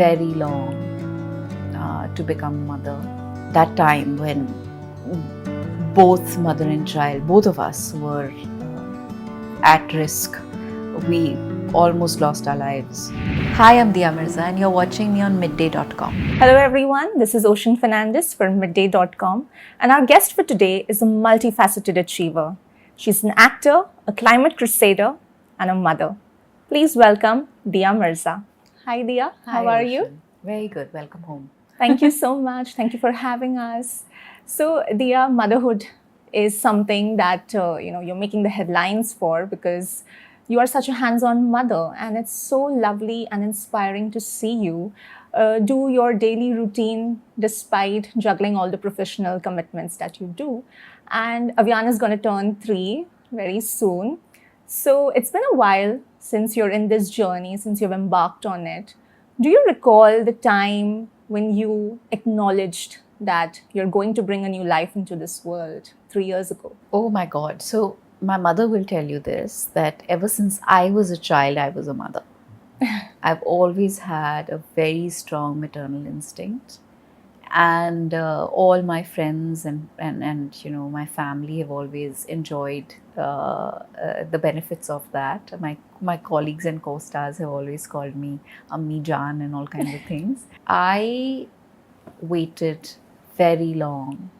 very long to become a mother. That time when both mother and child, both of us were at risk. We almost lost our lives. Hi, I'm Dia Mirza and you're watching me on midday.com. Hello everyone, this is Ocean Fernandez from midday.com and our guest for today is a multifaceted achiever. She's an actor, a climate crusader and a mother. Please welcome Dia Mirza. Hi Dia, how are you? Very good, welcome home. Thank you so much. Thank you for having us. So Dia, motherhood is something that you're making the headlines for because you are such a hands-on mother, and it's so lovely and inspiring to see you do your daily routine despite juggling all the professional commitments that you do. And Aviana is going to turn 3 very soon. So it's been a while since you're in this journey, since you've embarked on it. Do you recall the time when you acknowledged that you're going to bring a new life into this world 3 years ago? Oh my God. So my mother will tell you this, that ever since I was a child, I was a mother. I've always had a very strong maternal instinct, and all my friends and my family have always enjoyed the benefits of that. My colleagues and co-stars have always called me Ammi Jaan and all kinds of things. I waited very long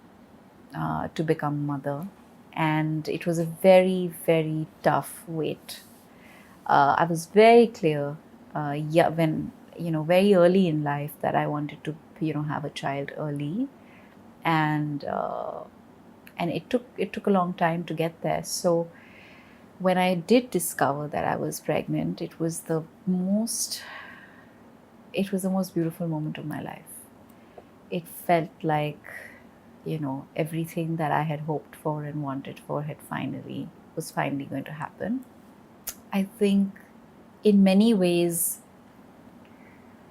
to become a mother, and it was a very, very tough wait. I was very clear, when very early in life, that I wanted to have a child early, and it took a long time to get there. So when I did discover that I was pregnant, it was the most beautiful moment of my life. It felt like everything that I had hoped for and wanted for was finally going to happen. I think in many ways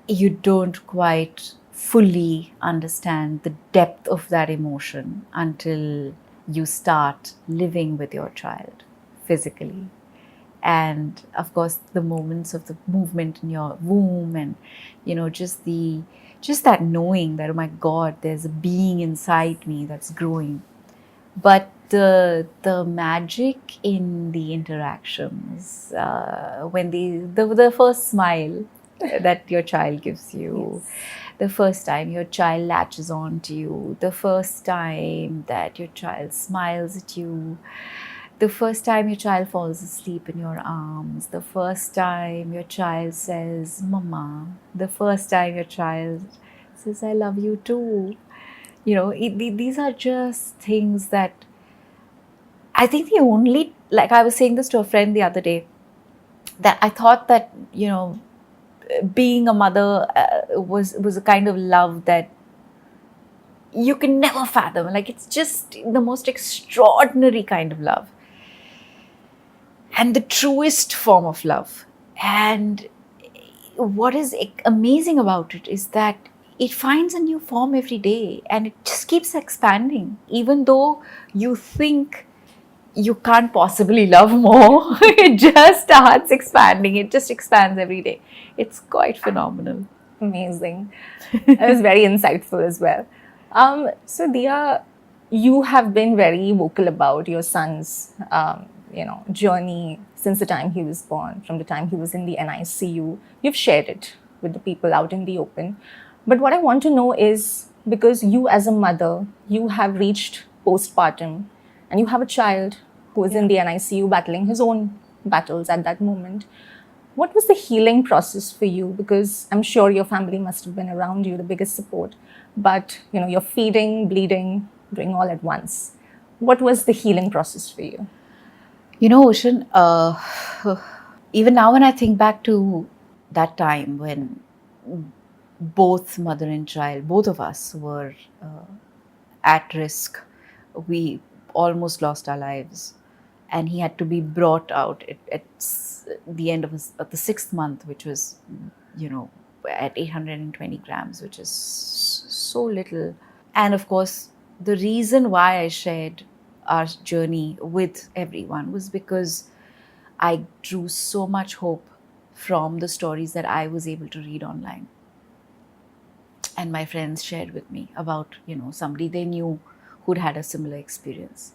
you don't quite fully understand the depth of that emotion until you start living with your child physically. And of course, the moments of the movement in your womb, and just that knowing that, oh my God, there's a being inside me that's growing. But the magic in the interactions, when the first smile that your child gives you, Yes. the first time your child latches on to you, the first time that your child smiles at you, the first time your child falls asleep in your arms, the first time your child says, Mama, the first time your child says, I love you too. These are just things that I think like I was saying this to a friend the other day, that I thought that, being a mother was a kind of love that you can never fathom. Like, it's just the most extraordinary kind of love, and the truest form of love. And what is amazing about it is that it finds a new form every day, and it just keeps expanding. Even though you think you can't possibly love more, it just starts expanding. It just expands every day. It's quite phenomenal. Amazing. It was very insightful as well. So Dia, you have been very vocal about your son's journey since the time he was born, from the time he was in the NICU. You've shared it with the people out in the open. But what I want to know is, because you as a mother, you have reached postpartum and you have a child who is in the NICU battling his own battles at that moment. What was the healing process for you? Because I'm sure your family must have been around you, the biggest support, but you're feeding, bleeding, doing all at once. What was the healing process for you? Ocean, even now when I think back to that time when both mother and child, both of us were at risk, we almost lost our lives, and he had to be brought out at the end of the 6th month, which was, at 820 grams, which is so little. And of course, the reason why I shared our journey with everyone was because I drew so much hope from the stories that I was able to read online. and my friends shared with me about, somebody they knew who'd had a similar experience.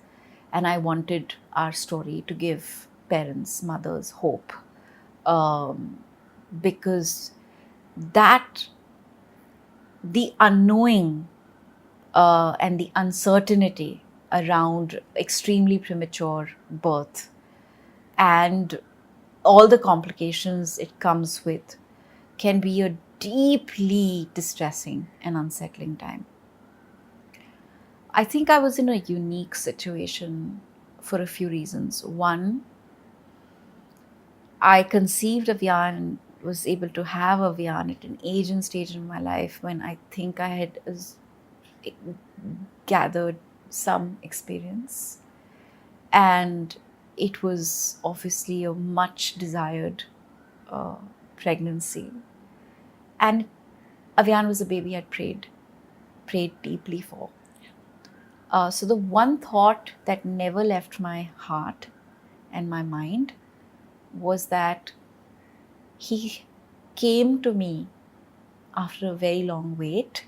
And I wanted our story to give parents, mothers hope, because that the unknowing and the uncertainty around extremely premature birth and all the complications it comes with can be a deeply distressing and unsettling time. I think I was in a unique situation for a few reasons. One, I conceived Avian and was able to have Avian at an age and stage in my life when I think I had gathered some experience. And it was obviously a much desired pregnancy. And Avian was a baby I'd prayed deeply for. So the one thought that never left my heart and my mind was that he came to me after a very long wait,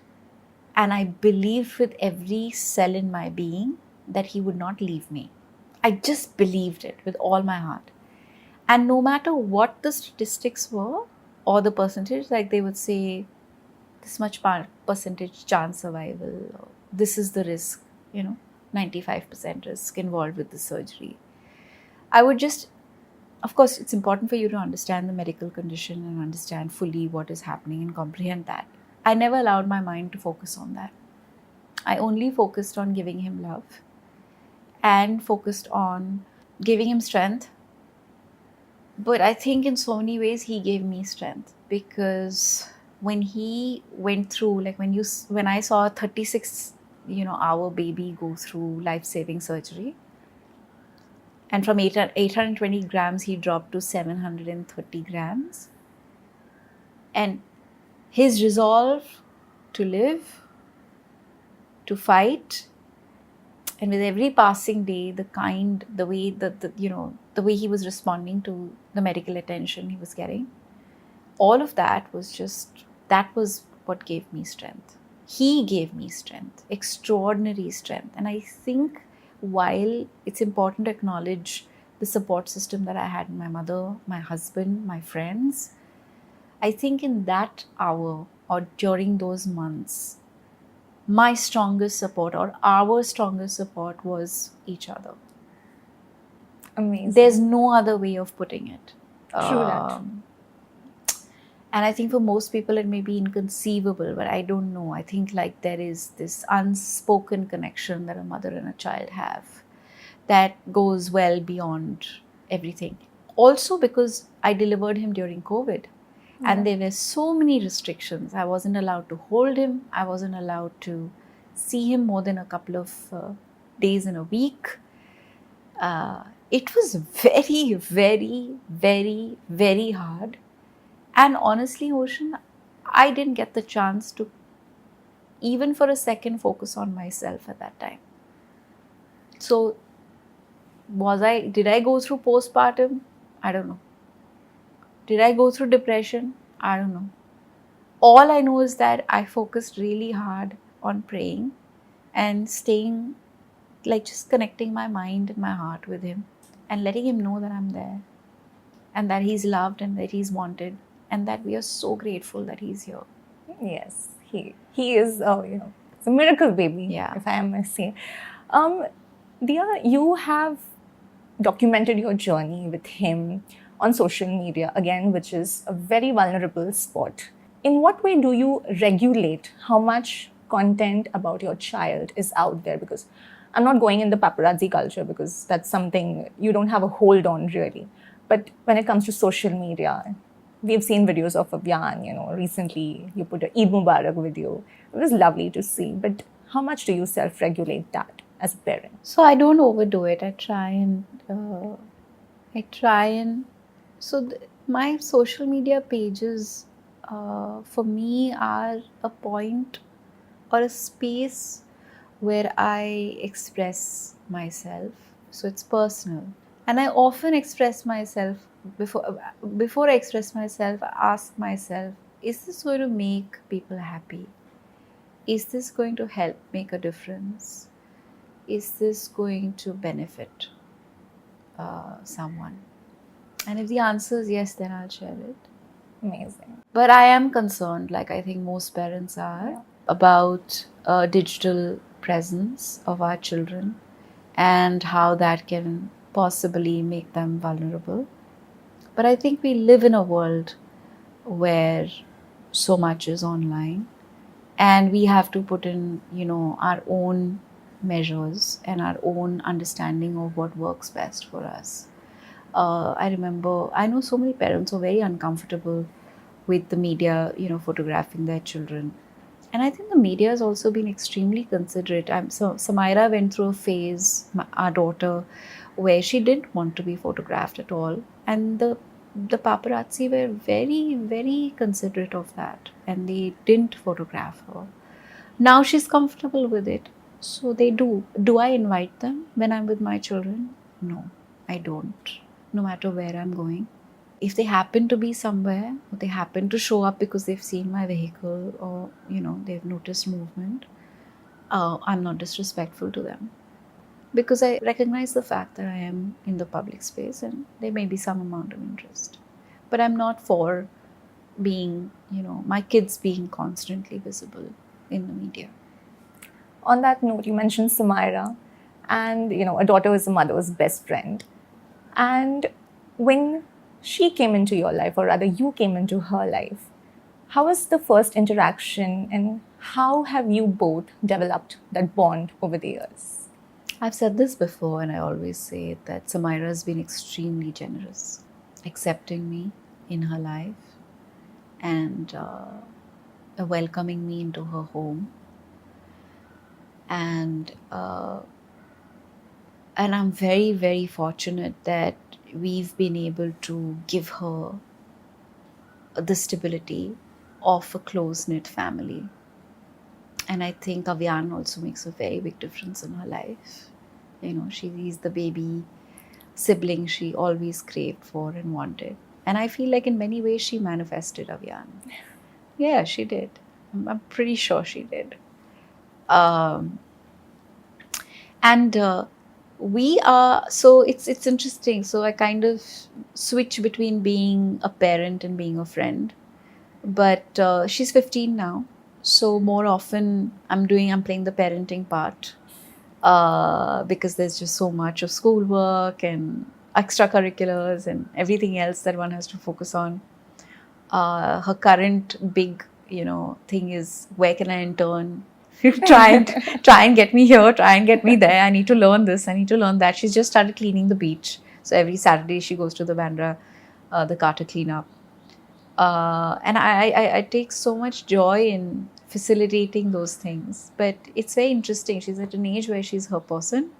and I believed with every cell in my being that he would not leave me. I just believed it with all my heart. And no matter what the statistics were or the percentage, like they would say, this much percentage chance survival, this is the risk, 95% risk involved with the surgery. I would just, of course, it's important for you to understand the medical condition and understand fully what is happening and comprehend that. I never allowed my mind to focus on that. I only focused on giving him love and focused on giving him strength. But I think in so many ways he gave me strength, because when he went through, like when I saw a 36 hour baby go through life-saving surgery, and from 820 grams he dropped to 730 grams, and his resolve to live, to fight, and with every passing day, the way that the way he was responding to the medical attention he was getting, all of that was what gave me strength. He gave me strength, extraordinary strength. And I think while it's important to acknowledge the support system that I had in my mother, my husband, my friends, I think in that hour or during those months, my strongest support or our strongest support was each other. Amazing. There's no other way of putting it. True that. And I think for most people it may be inconceivable, but I don't know. I think like there is this unspoken connection that a mother and a child have that goes well beyond everything. Also because I delivered him during COVID. And there were so many restrictions. I wasn't allowed to hold him. I wasn't allowed to see him more than a couple of days in a week. It was very, very, very, very hard. And honestly, Ocean, I didn't get the chance to even for a second focus on myself at that time. So did I go through postpartum? I don't know. Did I go through depression? I don't know. All I know is that I focused really hard on praying and staying, like just connecting my mind and my heart with him and letting him know that I'm there and that he's loved and that he's wanted and that we are so grateful that he's here. Yes, he is, it's a miracle baby, if I must say. Diya, you have documented your journey with him on social media, again, which is a very vulnerable spot. In what way do you regulate how much content about your child is out there? Because I'm not going in the paparazzi culture because that's something you don't have a hold on really. But when it comes to social media, we've seen videos of Avian, recently you put an Eid Mubarak video. It was lovely to see. But how much do you self-regulate that as a parent? So I don't overdo it. I try and my social media pages for me are a point or a space where I express myself. So it's personal. And I often express myself, before I express myself, I ask myself, is this going to make people happy? is this going to help make a difference? Is this going to benefit someone? And if the answer is yes, then I'll share it. Amazing. But I am concerned, like I think most parents are, Yeah. about digital presence of our children and how that can possibly make them vulnerable. But I think we live in a world where so much is online, and we have to put in, our own measures and our own understanding of what works best for us. I know so many parents are very uncomfortable with the media, photographing their children. And I think the media has also been extremely considerate. So Samaira went through a phase, our daughter, where she didn't want to be photographed at all, and the paparazzi were very, very considerate of that, and they didn't photograph her. Now she's comfortable with it, so they do. Do I invite them when I'm with my children? No, I don't. No matter where I'm going, if they happen to be somewhere, or they happen to show up because they've seen my vehicle, or they've noticed movement, I'm not disrespectful to them, because I recognize the fact that I am in the public space and there may be some amount of interest. But I'm not for being, my kids being constantly visible in the media. On that note, you mentioned Samaira, and a daughter is a mother's best friend. And when she came into your life, or rather you came into her life, how was the first interaction, and how have you both developed that bond over the years? I've said this before, and I always say it, that Samaira has been extremely generous, accepting me in her life and welcoming me into her home. And I'm very, very fortunate that we've been able to give her the stability of a close-knit family. And I think Avyan also makes a very big difference in her life. She's the baby sibling she always craved for and wanted. And I feel like in many ways she manifested Avyan. Yeah, she did. I'm pretty sure she did. And we are, so it's interesting. So I kind of switch between being a parent and being a friend. But she's 15 now. So more often I'm playing the parenting part because there's just so much of schoolwork and extracurriculars and everything else that one has to focus on. Her current big, thing is, where can I intern? try and get me here, try and get me there. I need to learn this, I need to learn that. She's just started cleaning the beach. So every Saturday she goes to the Bandra, the Carter cleanup. And I take so much joy in facilitating those things. But it's very interesting. She's at an age where she's her person.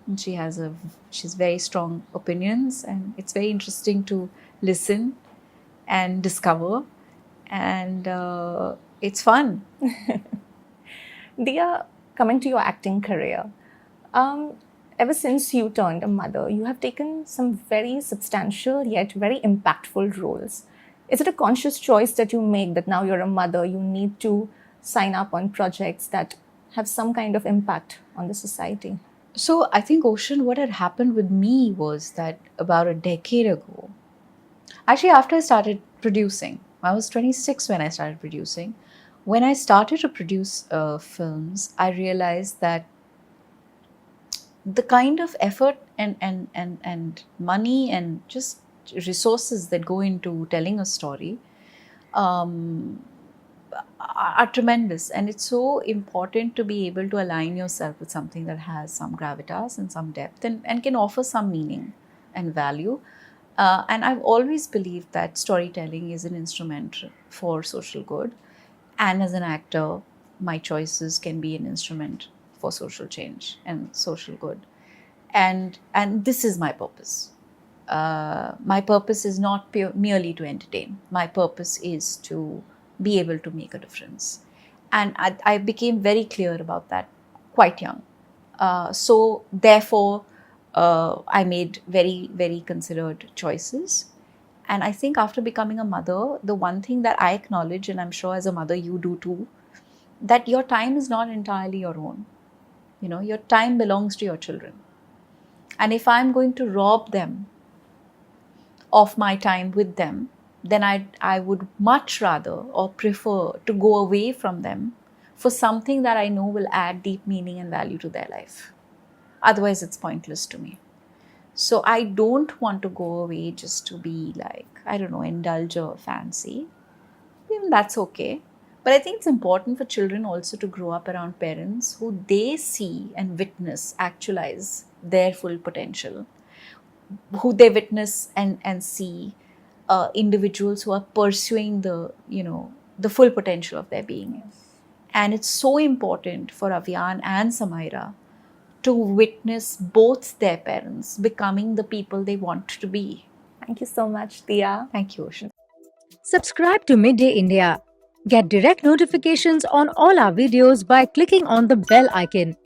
And she's very strong opinions. And it's very interesting to listen and discover. And it's fun. Dia, coming to your acting career, ever since you turned a mother, you have taken some very substantial yet very impactful roles. Is it a conscious choice that you make that now you're a mother, you need to sign up on projects that have some kind of impact on the society? So I think, Ocean, what had happened with me was that about a decade ago, actually after I started producing, I was 26 when I started producing. When I started to produce films, I realized that the kind of effort and money and just resources that go into telling a story are tremendous. And it's so important to be able to align yourself with something that has some gravitas and some depth and can offer some meaning and value. And I've always believed that storytelling is an instrument for social good. And as an actor, my choices can be an instrument for social change and social good. And this is my purpose. My purpose is not merely to entertain. My purpose is to be able to make a difference. And I became very clear about that quite young. So therefore, I made very, very considered choices. And I think after becoming a mother, the one thing that I acknowledge, and I'm sure as a mother you do too, that your time is not entirely your own. You know, your time belongs to your children. And if I'm going to rob them of my time with them, then I would much rather or prefer to go away from them for something that I know will add deep meaning and value to their life. Otherwise, it's pointless to me. So I don't want to go away just to be like, I don't know, indulge a fancy. Even that's okay. But I think it's important for children also to grow up around parents who they see and witness actualize their full potential, who they witness and see individuals who are pursuing the full potential of their being. And it's so important for Avian and Samaira to witness both their parents becoming the people they want to be. Thank you so much, Dia. Thank you, Ocean. Subscribe to Midday India. Get direct notifications on all our videos by clicking on the bell icon.